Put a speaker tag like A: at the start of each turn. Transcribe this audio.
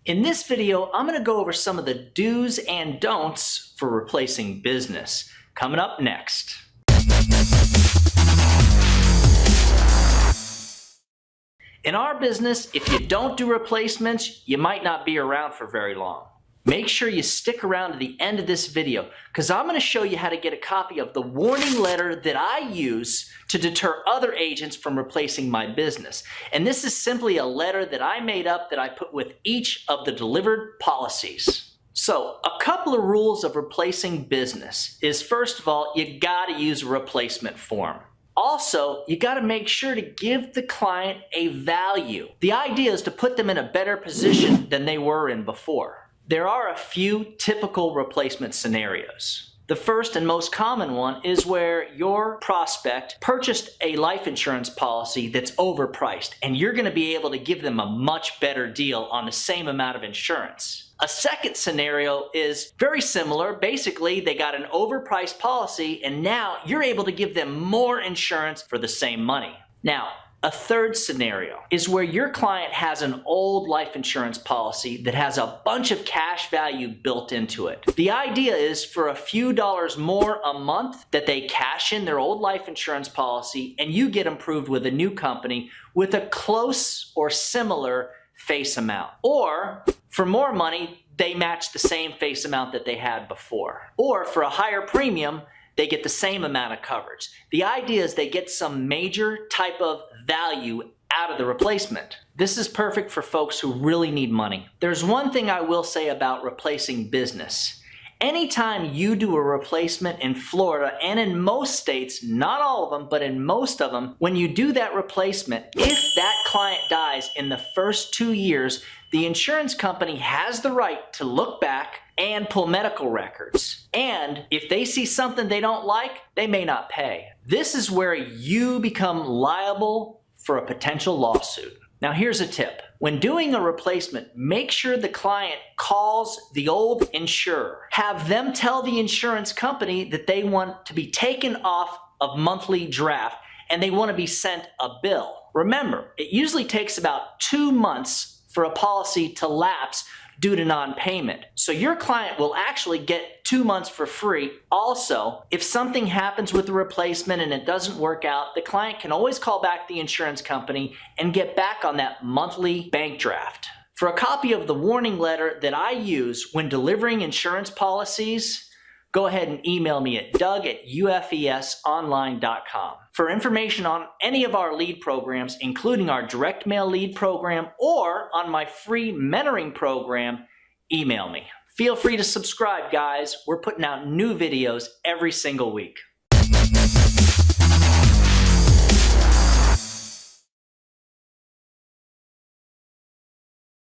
A: In this video, I'm going to go over some of the do's and don'ts for replacing business. Coming up next. In our business, if you don't do replacements, you might not be around for very long. Make sure you stick around to the end of this video because I'm going to show you how to get a copy of the warning letter that I use to deter other agents from replacing my business. And this is simply a letter that I made up that I put with each of the delivered policies. So a couple of rules of replacing business is, first of all, you got to use a replacement form. Also, you got to make sure to give the client a value. The idea is to put them in a better position than they were in before. There are a few typical replacement scenarios. The first and most common one is where your prospect purchased a life insurance policy that's overpriced, and you're going to be able to give them a much better deal on the same amount of insurance. A second scenario is very similar. Basically, they got an overpriced policy, and now you're able to give them more insurance for the same money. Now, a third scenario is where your client has an old life insurance policy that has a bunch of cash value built into it. The idea is for a few dollars more a month that they cash in their old life insurance policy and you get approved with a new company with a close or similar face amount. Or for more money, they match the same face amount that they had before. Or for a higher premium, they get the same amount of coverage. The idea is they get some major type of value out of the replacement. This is perfect for folks who really need money. There's one thing I will say about replacing business. Anytime you do a replacement in Florida and in most states, not all of them, but in most of them, when you do that replacement, if that client dies in the first 2 years, the insurance company has the right to look back and pull medical records. And if they see something they don't like, they may not pay. This is where you become liable for a potential lawsuit. Now here's a tip. When doing a replacement, make sure the client calls the old insurer. Have them tell the insurance company that they want to be taken off of monthly draft and they want to be sent a bill. Remember, it usually takes about 2 months for a policy to lapse due to non-payment. So your client will actually get 2 months for free. Also, if something happens with the replacement and it doesn't work out, the client can always call back the insurance company and get back on that monthly bank draft. For a copy of the warning letter that I use when delivering insurance policies, go ahead and email me at doug@ufesonline.com. For information on any of our lead programs, including our direct mail lead program or on my free mentoring program, email me. Feel free to subscribe, guys. We're putting out new videos every single week.